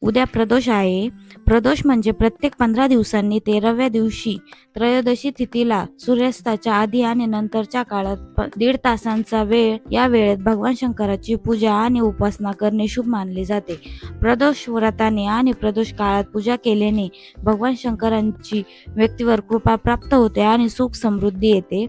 उद्या प्रदोष आहे. प्रदोष म्हणजे प्रत्येक 15 दिवसांनी 13व्या दिवशी त्रयोदशी तिथीला सूर्यास्ताच्या आधी आणि नंतरच्या काळात 1.5 तासांचा वेळ, या वेळेत भगवान शंकराची पूजा आणि उपासना करणे शुभ मानले जाते. प्रदोष व्रताने आणि प्रदोष काळात पूजा केल्याने भगवान शंकरांची व्यक्तीवर कृपा प्राप्त होते आणि सुख समृद्धी येते.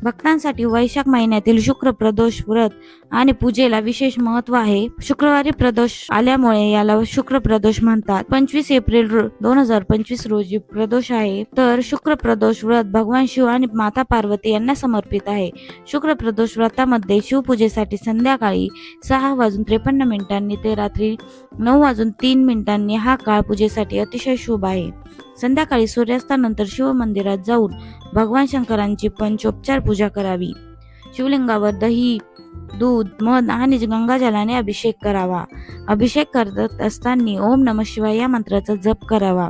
भक्तांसाठी वैशाख महिन्यातील शुक्र प्रदोष व्रत आणि पूजेला विशेष महत्त्व आहे. शुक्रवारी प्रदोष आल्यामुळे याला शुक्र प्रदोष म्हणतात. 25 एप्रिल 2025 रोजी प्रदोष आहे, तर शुक्र प्रदोष व्रत भगवान शिव आणि माता पार्वती यांना समर्पित आहे. शुक्र प्रदोष व्रतामध्ये शिवपूजेसाठी संध्याकाळी 6:53 ते रात्री 9:03 हा काळ पूजेसाठी अतिशय शुभ आहे. संध्याकाळी सूर्यास्तानंतर शिव मंदिरात जाऊन भगवान शंकरांची पंचोपचार पूजा करावी. शिवलिंगावर दही, दूध, मध आणि गंगाजलाने अभिषेक करावा. अभिषेक करत असताना ओम नमः शिवाय या मंत्राचा जप करावा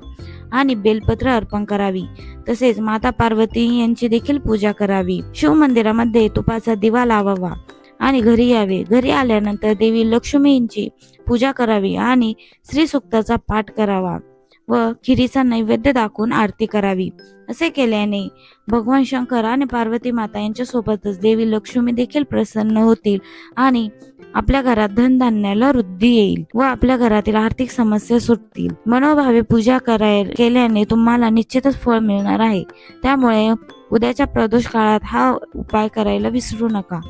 आणि बेलपत्र अर्पण करावी. तसेच माता पार्वती यांची देखील पूजा करावी. शिव मंदिरामध्ये तुपाचा दिवा लावावा आणि घरी यावे. घरी आल्यानंतर देवी लक्ष्मींची पूजा करावी आणि श्री सूक्ताचा पाठ करावा व खिरीचा नैवेद्य दाखवून आरती करावी. असे केल्याने भगवान शंकर आणि पार्वती माता यांच्या सोबतच देवी लक्ष्मी देखील प्रसन्न होतील आणि आपल्या घरात धनधान्याला वृद्धी येईल व आपल्या घरातील आर्थिक समस्या सुटतील. मनोभावे पूजा केल्याने तुम्हाला निश्चितच फळ मिळणार आहे. त्यामुळे उद्याच्या प्रदोष काळात हा उपाय करायला विसरू नका.